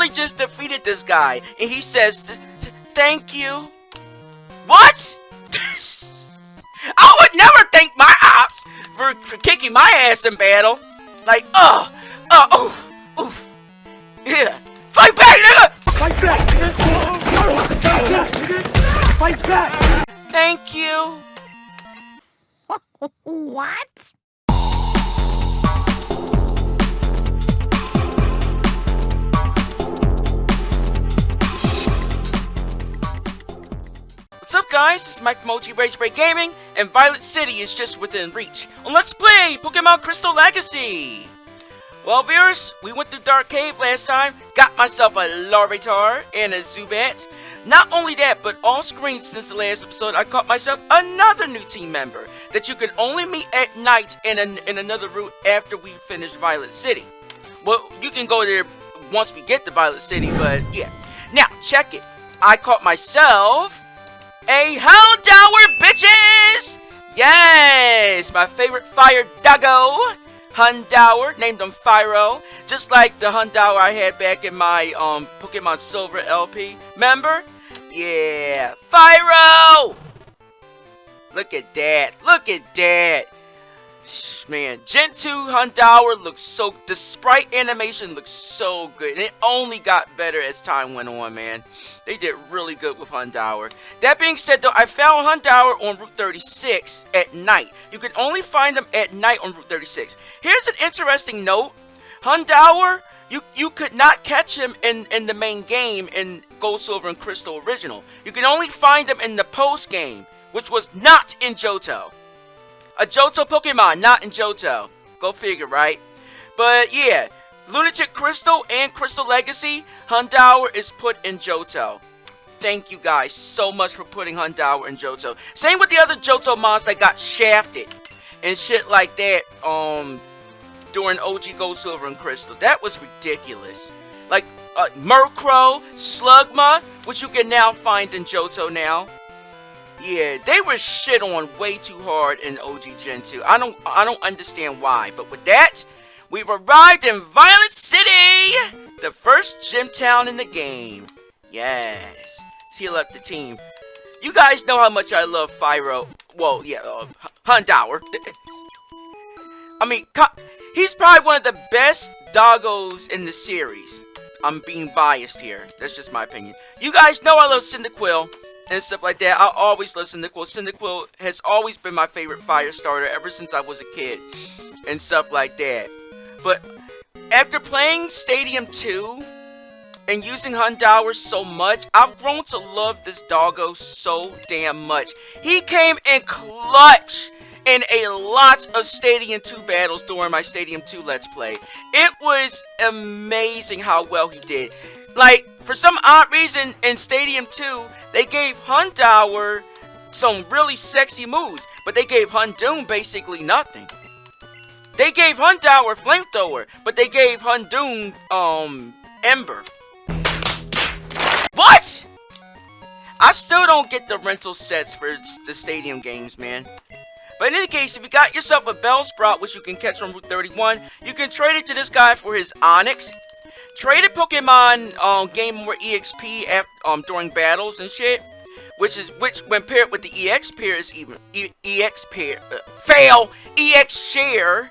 literally just defeated this guy, and he says, thank you. What? I would never thank my ops for kicking my ass in battle. Like, oof. Yeah. Fight back, nigga! Fight back! Fight back! Thank you. What? What's up, guys? This is Mike from OGRagebreak Gaming, and Violet City is just within reach. And let's play Pokémon Crystal Legacy! Well, viewers, we went through Dark Cave last time, got myself a Larvitar and a Zubat. Not only that, but off screen since the last episode, I caught myself another new team member that you can only meet at night in another route after we finish Violet City. Well, you can go there once we get to Violet City, but yeah. Now, check it. I caught myself a houndour, bitches! Yes! My favorite fire doggo, Houndour, named him Firo. Just like the Houndour I had back in my Pokemon Silver LP. Remember? Yeah, Firo! Look at that. Look at that. Man, Gen 2 Houndour looks so... The sprite animation looks so good. And it only got better as time went on, man. They did really good with Houndour. That being said, though, I found Houndour on Route 36 at night. You can only find them at night on Route 36. Here's an interesting note. Houndour, you could not catch him in the main game in Gold, Silver, and Crystal Original. You can only find them in the post game, which was not in Johto. A Johto Pokemon, not in Johto. Go figure, right? But yeah, Lunatic Crystal and Crystal Legacy, Houndour is put in Johto. Thank you guys so much for putting Houndour in Johto. Same with the other Johto mons that got shafted and shit like that during OG Gold, Silver, and Crystal. That was ridiculous. Like Murkrow, Slugma, which you can now find in Johto now. Yeah, they were shit on way too hard in OG Gen 2. I don't understand why. But with that, we've arrived in Violet City! The first gym town in the game. Yes. Heal up the team. You guys know how much I love Firo. Well, yeah, Houndour. I mean, he's probably one of the best doggos in the series. I'm being biased here. That's just my opinion. You guys know I love Cyndaquil and stuff like that. I always love Cyndaquil. Cyndaquil has always been my favorite fire starter ever since I was a kid. And stuff like that. But after playing Stadium 2 and using Houndour so much, I've grown to love this doggo so damn much. He came in clutch in a lot of Stadium 2 battles during my Stadium 2 Let's Play. It was amazing how well he did. Like, for some odd reason, in Stadium 2, they gave Houndour some really sexy moves, but they gave Houndour basically nothing. They gave Houndour Flamethrower, but they gave Houndour, Ember. What? I still don't get the rental sets for the Stadium games, man. But in any case, if you got yourself a Bellsprout, which you can catch from Route 31, you can trade it to this guy for his Onix. Traded Pokemon Gameboy EXP during battles and shit, which when paired with the EX pair is even EX share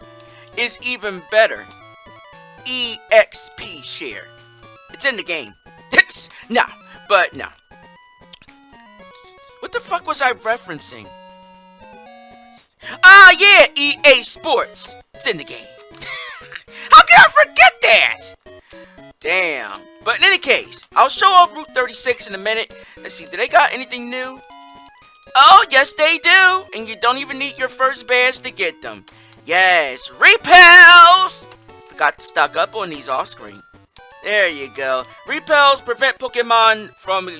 is even better. EXP share. It's in the game. No. What the fuck was I referencing? Ah, yeah, EA Sports. It's in the game. How can I forget that? Damn. But in any case, I'll show off Route 36 in a minute. Let's see, do they got anything new? Oh, yes they do. And you don't even need your first badge to get them. Yes, repels! Forgot to stock up on these off screen. There you go. Repels prevent Pokemon from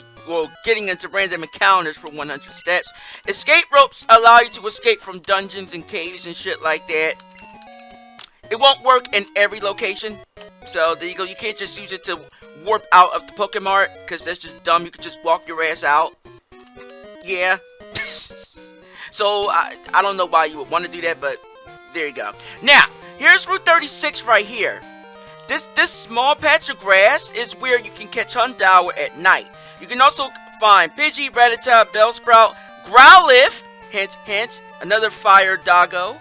getting into random encounters for 100 steps. Escape ropes allow you to escape from dungeons and caves and shit like that. It won't work in every location. So there you go. You can't just use it to warp out of the Pokemon, because that's just dumb. You could just walk your ass out. Yeah. So I don't know why you would want to do that, but there you go. Now, here's Route 36 right here. this small patch of grass is where you can catch houndour at night. You can also find Pidgey, Rattata, Bellsprout, Growlithe, hint, hint, another fire doggo,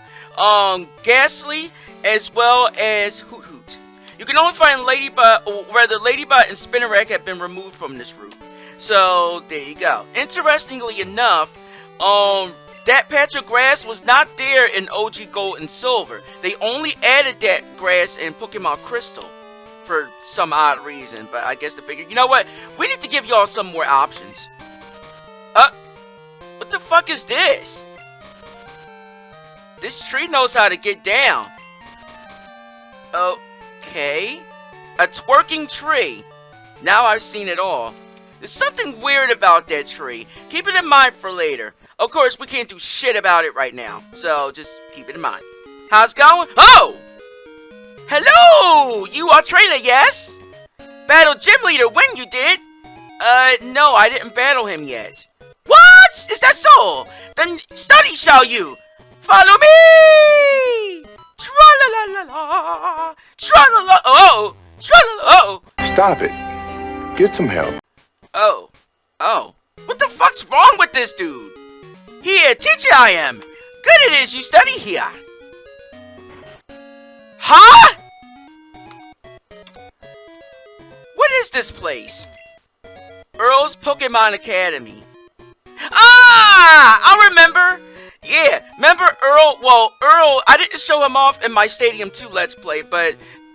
Ghastly, as well as Hoot Hoot. You can only find Ladybug, or rather Ladybug and Spinarak have been removed from this route. So, there you go. Interestingly enough, that patch of grass was not there in OG Gold and Silver. They only added that grass in Pokemon Crystal for some odd reason. But I guess they figured, you know what? We need to give y'all some more options. What the fuck is this? This tree knows how to get down. Okay. A twerking tree. Now I've seen it all. There's something weird about that tree. Keep it in mind for later. Of course, we can't do shit about it right now. So, just keep it in mind. How's it going? Oh! Hello! You are trainer, yes? Battle gym leader when you did? No, I didn't battle him yet. What? Is that so? Then study shall you. Follow me! Tra-la-la-la-la. Tra-la-la. Oh! Tra-la-la. Oh! Stop it. Get some help. Oh. What the fuck's wrong with this dude? Here, teacher I am. Good it is you study here. Huh? What is this place? Earl's Pokemon Academy. Ah! I remember. Yeah, remember Earl? Well, Earl, I didn't show him off in my Stadium 2 Let's Play, but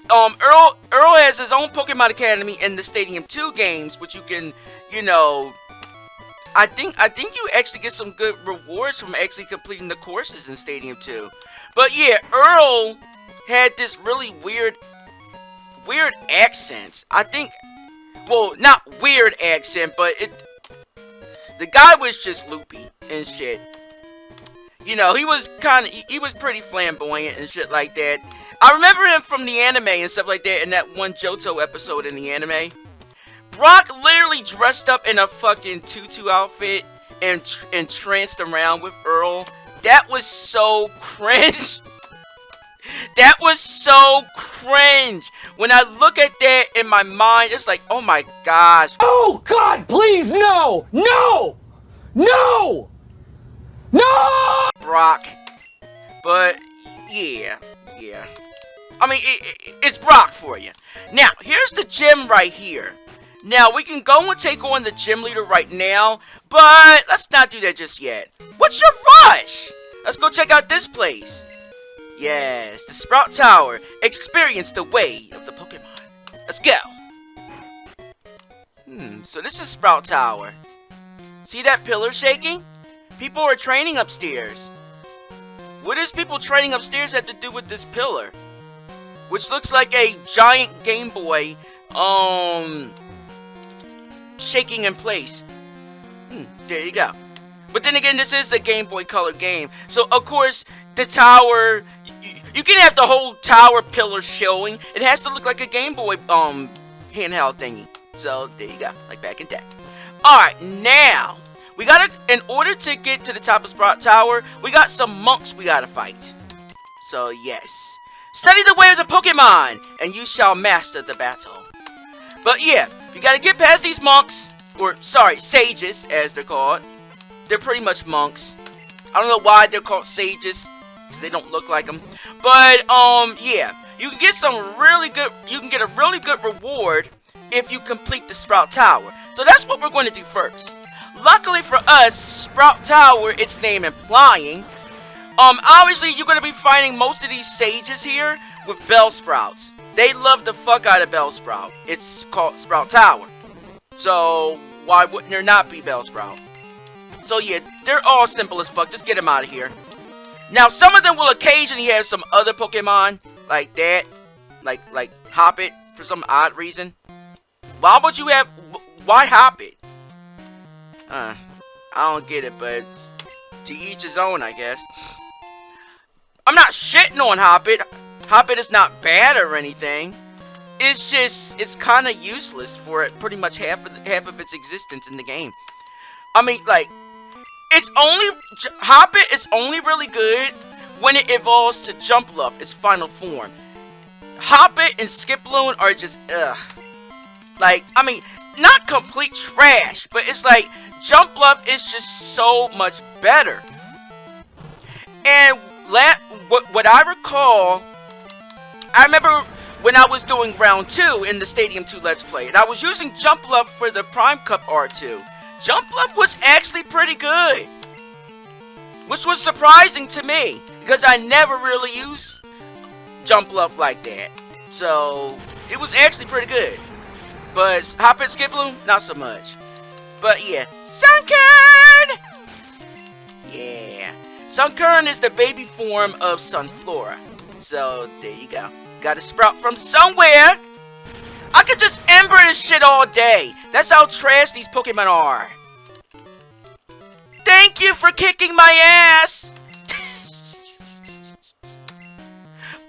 Earl has his own Pokemon Academy in the Stadium 2 games, which you can, you know, I think you actually get some good rewards from actually completing the courses in Stadium 2. But yeah, Earl had this really weird accent. I think, well, not weird accent, but the guy was just loopy and shit. You know, he was pretty flamboyant and shit like that. I remember him from the anime and stuff like that in that one Johto episode in the anime. Brock literally dressed up in a fucking tutu outfit and tranced around with Earl. That was so cringe. That was so cringe. When I look at that in my mind, it's like, oh my gosh. Oh God, please, no! No! No! No! Brock. But, yeah. I mean, it's Brock for you. Now, here's the gym right here. Now, we can go and take on the gym leader right now, but let's not do that just yet. What's your rush? Let's go check out this place. Yes, the Sprout Tower. Experience the way of the Pokemon. Let's go. So this is Sprout Tower. See that pillar shaking? People are training upstairs. What does people training upstairs have to do with this pillar? Which looks like a giant Game Boy, shaking in place. There you go. But then again, this is a Game Boy Color game. So, of course, the tower, you can have the whole tower pillar showing. It has to look like a Game Boy, handheld thingy. So, there you go. Like back in day. Alright, now, we gotta, in order to get to the top of Sprout Tower, we got some monks we gotta fight. So, yes. Study the way of the Pokemon, and you shall master the battle. But yeah, you gotta get past these monks, or sorry, sages, as they're called. They're pretty much monks. I don't know why they're called sages, because they don't look like them. But yeah, you can get a really good reward if you complete the Sprout Tower. So that's what we're going to do first. Luckily for us, Sprout Tower, its name implying, obviously you're going to be finding most of these sages here with Bellsprouts. They love the fuck out of Bellsprout. It's called Sprout Tower. So, why wouldn't there not be Bellsprout? So yeah, they're all simple as fuck. Just get them out of here. Now, some of them will occasionally have some other Pokemon like that. Like Hoppit, for some odd reason. Why would you have... Why Hoppit? I don't get it, but to each his own, I guess. I'm not shitting on Hoppit. Hoppit is not bad or anything. It's just, it's kind of useless for it, pretty much half of its existence in the game. I mean, like, Hoppit is only really good when it evolves to Jumpluff, its final form. Hoppit and Skiploon are just, ugh. Like, I mean, not complete trash, but it's like, Jump Bluff is just so much better. And what I recall, I remember when I was doing round 2 in the Stadium 2 Let's Play, and I was using Jump Bluff for the Prime Cup R2. Jump Bluff was actually pretty good, which was surprising to me, because I never really used Jump Bluff like that. So, it was actually pretty good. But Hoppit and Skiploon, not so much. But yeah, Sunkern! Yeah. Sunkern is the baby form of Sunflora. So, there you go. Gotta sprout from somewhere. I could just Ember this shit all day. That's how trash these Pokemon are. Thank you for kicking my ass!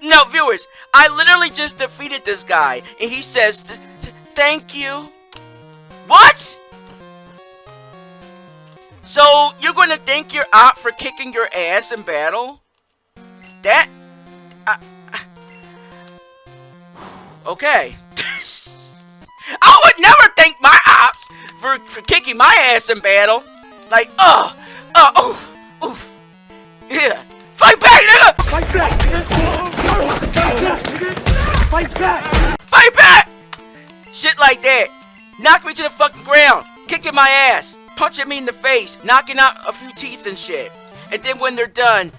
No, viewers, I literally just defeated this guy, and he says, thank you. What? So, you're gonna thank your aunt for kicking your ass in battle? That... okay. I would never thank my ops for kicking my ass in battle. Like, oof, oof. Yeah. Fight back, nigga! Fight back! Fight back! Fight back! Shit like that. Knock me to the fucking ground. Kicking my ass. Punching me in the face. Knocking out a few teeth and shit. And then when they're done,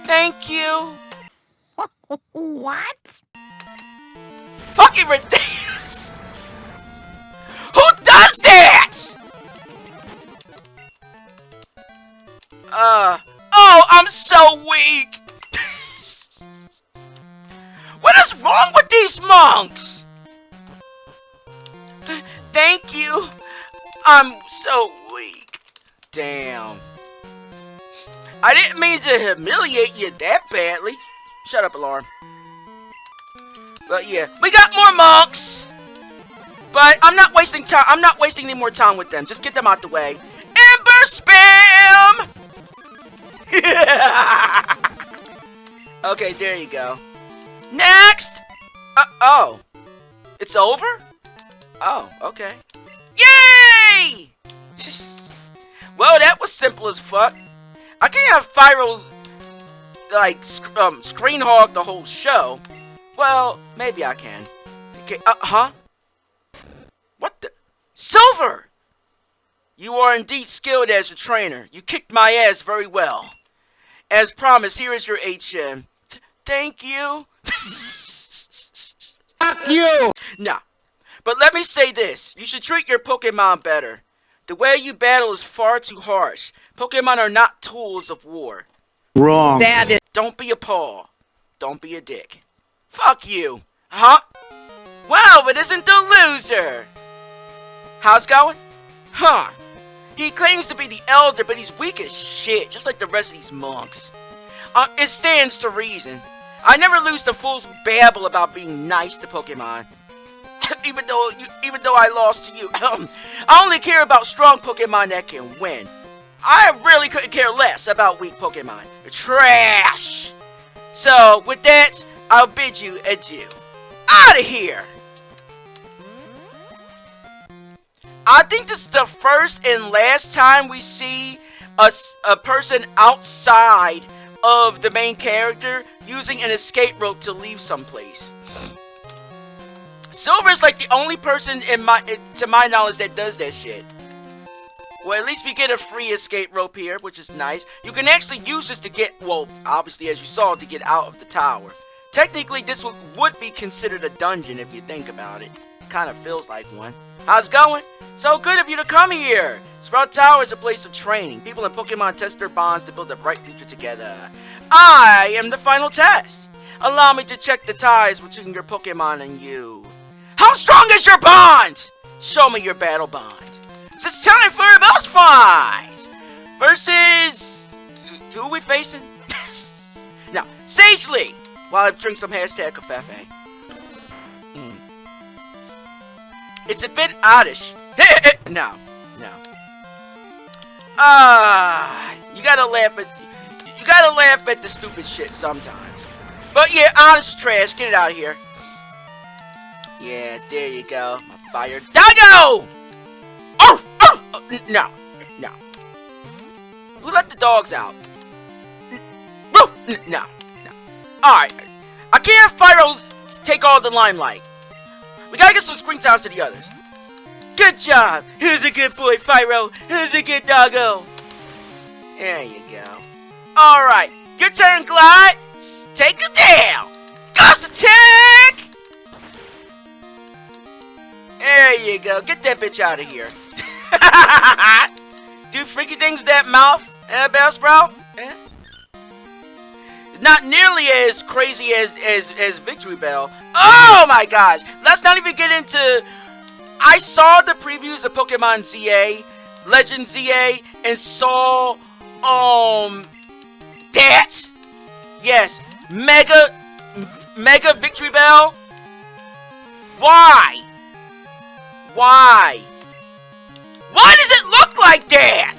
thank you. What? Fucking ridiculous. Who does that? Oh, I'm so weak. What is wrong with these monks? Thank you. I'm so weak. Damn. I didn't mean to humiliate you that badly. Shut up, Alarm. But yeah, we got more monks. But I'm not wasting time. I'm not wasting any more time with them. Just get them out the way. Ember spam! Okay, there you go. Next! Oh. It's over? Oh, okay. Yay! Well, that was simple as fuck. I can't have Firo, like, screen hog the whole show. Well, maybe I can. Okay, huh? What the? Silver! You are indeed skilled as a trainer. You kicked my ass very well. As promised, here is your HM. Thank you. Fuck you! Nah. But let me say this. You should treat your Pokemon better. The way you battle is far too harsh. Pokemon are not tools of war. Wrong. That is. Don't be a paw. Don't be a dick. Fuck you. Huh? Wow, but isn't the loser? How's it going? Huh. He claims to be the elder, but he's weak as shit, just like the rest of these monks. It stands to reason. I never lose to fools who babble about being nice to Pokemon. even though I lost to you. I only care about strong Pokemon that can win. I really couldn't care less about weak Pokemon. Trash! So, with that, I'll bid you adieu. Out of here! I think this is the first and last time we see a person outside of the main character using an escape rope to leave someplace. Silver is like the only person to my knowledge that does that shit. Well, at least we get a free escape rope here, which is nice. You can actually use this to get, well, obviously as you saw, to get out of the tower. Technically, this would be considered a dungeon if you think about it. Kind of feels like one. How's it going? So good of you to come here! Sprout Tower is a place of training. People in Pokemon test their bonds to build a bright future together. I am the final test! Allow me to check the ties between your Pokemon and you. How strong is your bond? Show me your battle bond. So it's time for a boss fight! Versus... who are we facing? Now, Sagely! While I drink some hashtag Cafefe. It's a bit oddish. No. You gotta laugh at the stupid shit sometimes. But yeah, honest trash, get it out of here. Yeah, there you go. My fire doggo! Oh! No. No. Who let the dogs out? No. No. Alright. I can't have Firo take all the limelight. We gotta get some screen time to the others. Good job! Who's a good boy, Firo? Who's a good doggo? There you go. Alright. Your turn, Glide. Take him down. Ghost attack! There you go. Get that bitch out of here. Do freaky things with that mouth, Bell Sprout? Not nearly as crazy as Victory Bell. Oh my gosh! Let's not even get into... I saw the previews of Pokemon ZA, Legend ZA, and saw, that. Yes, Mega Victory Bell. Why? Why? Why does it look like that?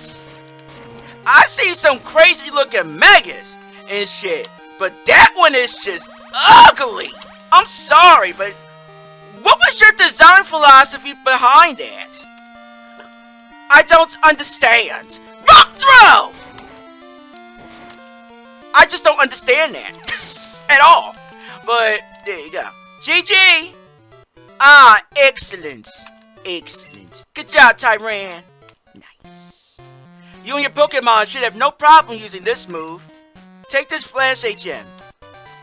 I see some crazy looking Megas and shit, but that one is just ugly. I'm sorry, but what was your design philosophy behind that? I don't understand. Rock throw! I just don't understand that at all. But there you go. GG. Ah, excellent. Excellent. Good job, Tyran. Nice. You and your Pokemon should have no problem using this move. Take this Flash HM.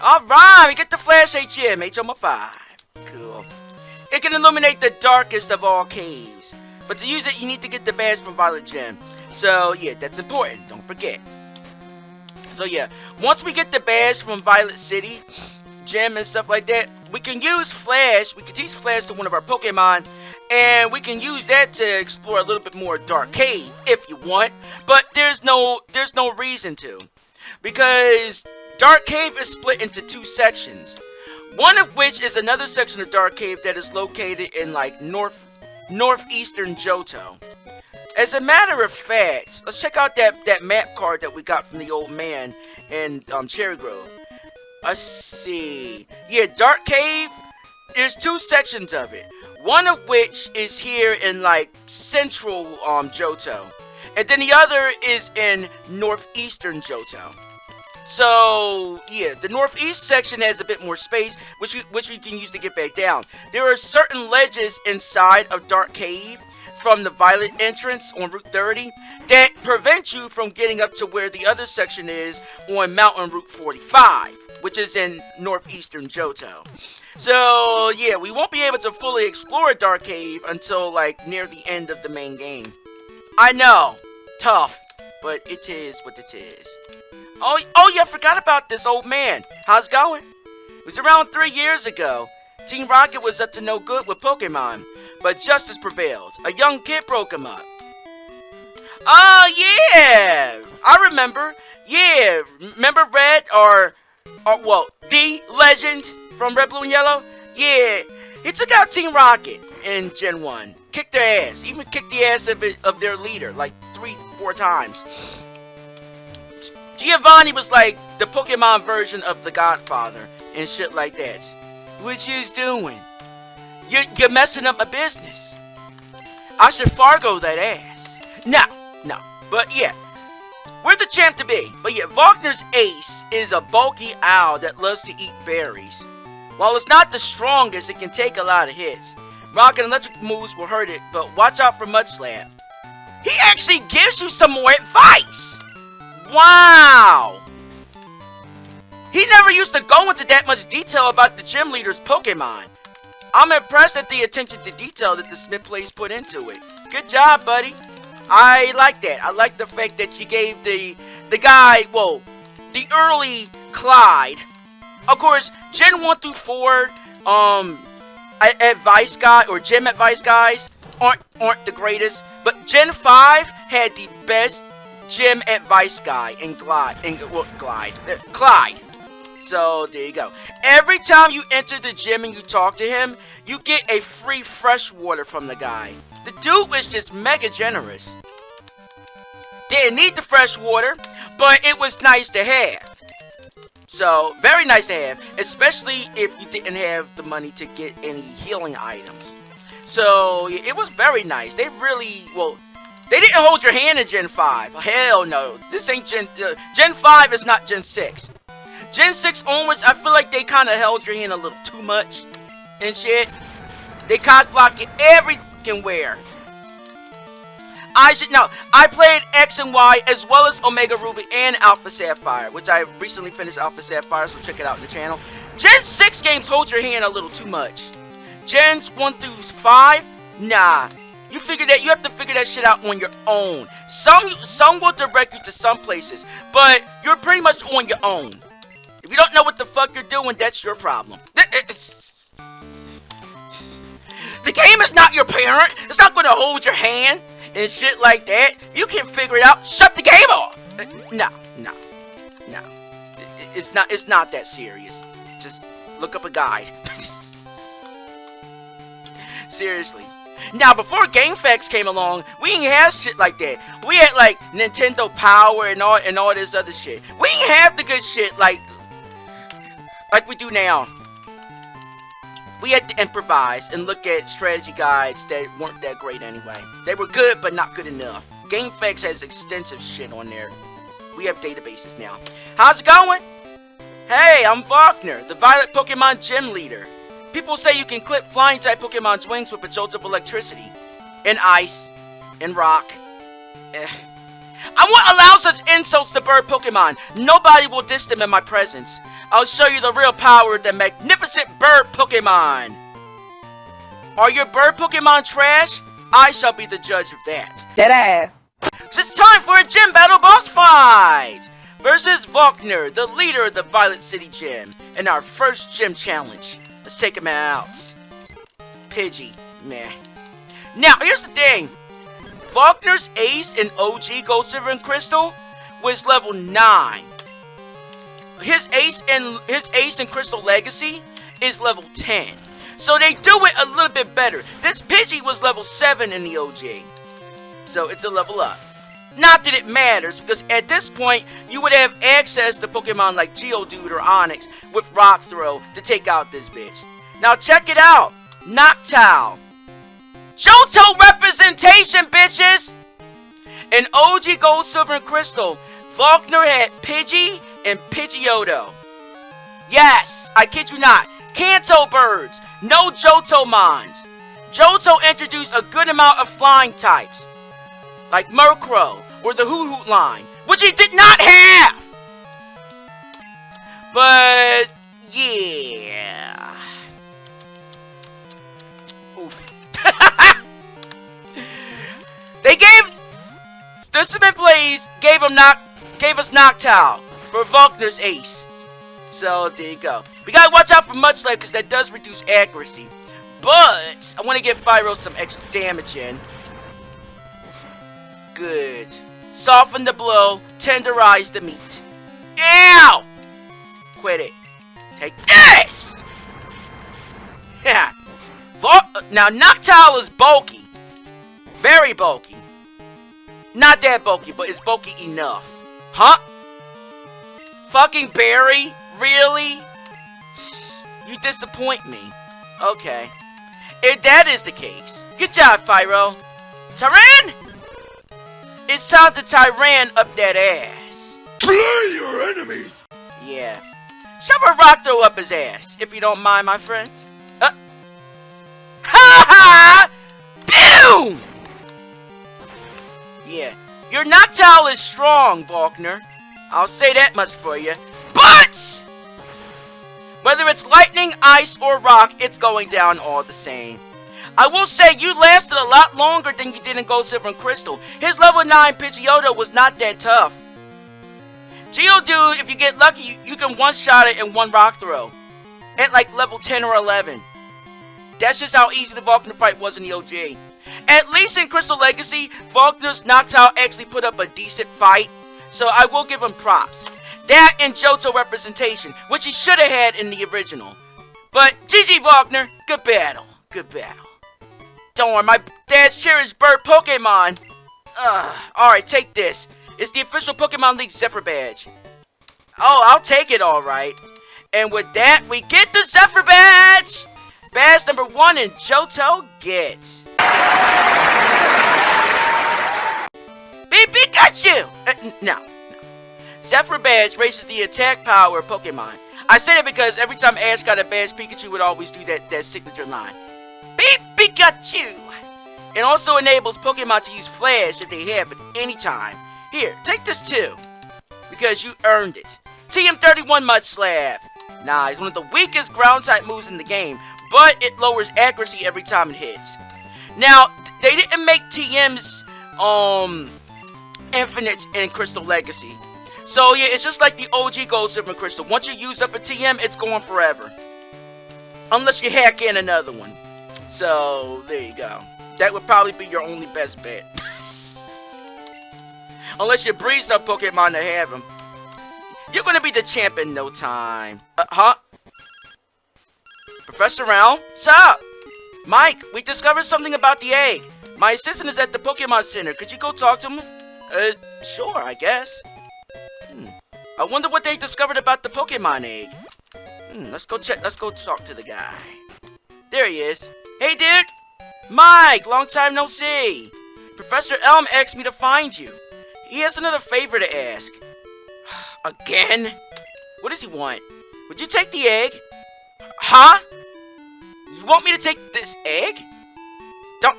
Alright, we get the Flash HM. HM 5. Cool. It can illuminate the darkest of all caves. But to use it, you need to get the badge from Violet Gym. So, yeah, that's important. Don't forget. So, yeah. Once we get the badge from Violet City, Gym and stuff like that, we can use Flash. We can teach Flash to one of our Pokemon. And we can use that to explore a little bit more Dark Cave if you want. But there's no reason to. Because Dark Cave is split into two sections. One of which is another section of Dark Cave that is located in like northeastern Johto. As a matter of fact, let's check out that map card that we got from the old man in Cherry Grove. Let's see. Yeah, Dark Cave, there's two sections of it. One of which is here in like central Johto. And then the other is in northeastern Johto. So, yeah, the northeast section has a bit more space, which we can use to get back down. There are certain ledges inside of Dark Cave from the Violet entrance on Route 30 that prevent you from getting up to where the other section is on Mountain Route 45, which is in northeastern Johto. So, yeah, we won't be able to fully explore Dark Cave until, like, near the end of the main game. I know, tough, but it is what it is. Oh yeah, I forgot about this old man. How's it going? It was around 3 years ago. Team Rocket was up to no good with Pokemon, but justice prevailed. A young kid broke him up. Oh yeah, I remember. Yeah, remember Red or well, the legend from Red, Blue, and Yellow? Yeah, he took out Team Rocket in Gen 1. Kicked their ass. Even kicked the ass of their leader like 3-4 times. Giovanni was like the Pokemon version of the Godfather and shit like that. What you doing? You're messing up my business. I should Fargo that ass. No. But yeah, we're the champ to be. But yeah, Falkner's ace is a bulky owl that loves to eat berries. While it's not the strongest, it can take a lot of hits. Rock and electric moves will hurt it, but watch out for Mud Slap. He actually gives you some more advice. Wow! He never used to go into that much detail about the gym leader's Pokemon. I'm impressed at the attention to detail that the thesmithplays put into it. Good job, buddy. I like that. I like the fact that you gave the guy, well, the early Clyde. Of course, Gen 1 through 4, advice guy or gym advice guys aren't the greatest, but Gen 5 had the best gym advice guy in Clyde. So there you go. Every time you enter the gym and you talk to him, you get a free fresh water from the guy. The dude was just mega generous. Didn't need the fresh water, but it was nice to have. So, very nice to have, especially if you didn't have the money to get any healing items. So, yeah, it was very nice. They really, well, they didn't hold your hand in Gen 5. Hell no. This ain't Gen 5 is not Gen 6. Gen 6 onwards, I feel like they kind of held your hand a little too much and shit. They cock block you every fucking where. I played X and Y as well as Omega Ruby and Alpha Sapphire, which I recently finished Alpha Sapphire, so check it out in the channel. Gen 6 games hold your hand a little too much. Gens 1 through 5, nah. You have to figure that shit out on your own. Some will direct you to some places, but you're pretty much on your own. If you don't know what the fuck you're doing, that's your problem. The game is not your parent. It's not going to hold your hand and shit like that. You can figure it out. Shut the game off. No. It's not that serious. Just look up a guide. Seriously. Now, before GameFAQs came along, we didn't have shit like that. We had like Nintendo Power and all this other shit. We didn't have the good shit like we do now. We had to improvise and look at strategy guides that weren't that great anyway. They were good, but not good enough. GameFAQs has extensive shit on there. We have databases now. How's it going? Hey, I'm Falkner, the Violet Pokemon Gym Leader. People say you can clip flying type Pokemon's wings with a jolt of electricity. And ice. And rock. I won't allow such insults to bird Pokemon. Nobody will diss them in my presence. I'll show you the real power of the magnificent bird Pokemon. Are your bird Pokemon trash? I shall be the judge of that. Dead ass. So it's time for a gym battle boss fight! Versus Falkner, the leader of the Violet City Gym, in our first gym challenge. Let's take him out. Pidgey. Meh. Now, here's the thing. Falkner's ace in OG Gold, Silver, and Crystal was level 9. His ace in Crystal Legacy is level 10. So they do it a little bit better. This Pidgey was level 7 in the OG. So it's a level up. Not that it matters, because at this point, you would have access to Pokemon like Geodude or Onix with Rock Throw to take out this bitch. Now check it out. Noctowl. Johto representation, bitches! In OG Gold, Silver, and Crystal, Falkner had Pidgey and Pidgeotto. Yes, I kid you not. Kanto birds. No Johto mons. Johto introduced a good amount of flying types, like Murkrow or the Hoot Hoot line, which he did not have! But, yeah. Oof. They gave... The thesmithplays gave us Noctowl for Falkner's ace. So, there you go. We gotta watch out for Mudslap, because that does reduce accuracy. But, I want to give Firo some extra damage in. Good. Soften the blow, tenderize the meat. Ow! Quit it. Take this! Yeah. Now, Noctowl is bulky. Very bulky. Not that bulky, but it's bulky enough. Huh? Fucking Barry? Really? You disappoint me. Okay. If that is the case, good job, Firo. Tyran! It's time to Tyran up that ass. Slay your enemies! Yeah. Shove a rock throw up his ass, if you don't mind, my friend. Ha ha! Boom! Yeah. Your Noctowl is strong, Falkner. I'll say that much for you. But! Whether it's lightning, ice, or rock, it's going down all the same. I will say, you lasted a lot longer than you did in Gold, Silver, and Crystal. His level 9 Pidgeotto was not that tough. Geodude, if you get lucky, you can one-shot it in one rock throw. At like level 10 or 11. That's just how easy the Falkner fight was in the OG. At least in Crystal Legacy, Falkner's Noctowl actually put up a decent fight. So I will give him props. That and Johto representation, which he should have had in the original. But GG Falkner, good battle. Good battle. Don't worry, my dad's cherished bird Pokemon. Alright, take this. It's the official Pokemon League Zephyr Badge. Oh, I'll take it, alright. And with that, we get the Zephyr Badge! Badge number 1 and Johto gets. Pikachu! No. Zephyr Badge raises the attack power of Pokemon. I said it because every time Ash got a badge, Pikachu would always do that signature line. Pikachu! It also enables Pokemon to use Flash if they have at any time. Here, take this too. Because you earned it. TM31 Mud Slap. Nah, it's one of the weakest ground type moves in the game, but it lowers accuracy every time it hits. Now, they didn't make TM's infinite in Crystal Legacy. So yeah, it's just like the OG Gold, Silver, and Crystal. Once you use up a TM, it's going forever. Unless you hack in another one. So, there you go. That would probably be your only best bet. Unless you breed some Pokemon to have them. You're gonna be the champ in no time. Huh? Professor Earl? Sup? Mike, we discovered something about the egg. My assistant is at the Pokemon Center. Could you go talk to him? Sure, I guess. I wonder what they discovered about the Pokemon egg. Let's go check. Let's go talk to the guy. There he is. Hey, dude. Mike, long time no see. Professor Elm asked me to find you. He has another favor to ask. Again? What does he want? Would you take the egg? Huh? You want me to take this egg?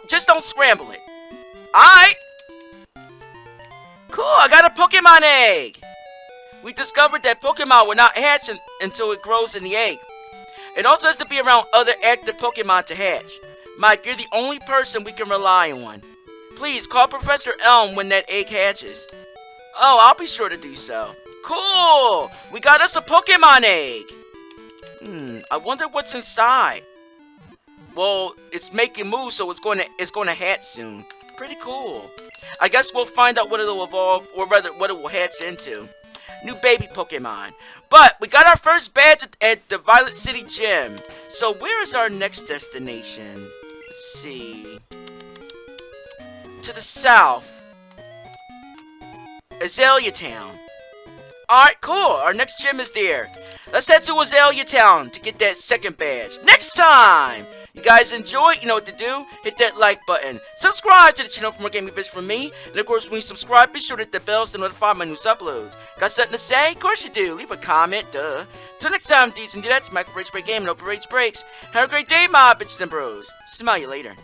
Just don't scramble it. Alright. Cool, I got a Pokemon egg. We discovered that Pokemon will not hatch until it grows in the egg. It also has to be around other active Pokemon to hatch. Mike, you're the only person we can rely on. Please, call Professor Elm when that egg hatches. Oh, I'll be sure to do so. Cool! We got us a Pokemon egg! I wonder what's inside. Well, it's making moves, so it's going to hatch soon. Pretty cool. I guess we'll find out what it'll evolve, or rather, what it will hatch into. New baby Pokemon. But we got our first badge at the Violet City Gym. So where is our next destination? Let's see. To the south. Azalea Town. Alright, cool. Our next gym is there. Let's head to Azalea Town to get that second badge. Next time! You guys enjoy, you know what to do. Hit that like button. Subscribe to the channel for more gaming videos from me. And of course, when you subscribe, be sure to hit the bells to notify my new uploads. Got something to say? Of course you do. Leave a comment, duh. Till next time, dudes and dudettes, Michael Rage Break Gaming, OGRagebreak. Have a great day, my bitches and bros. Smell you later.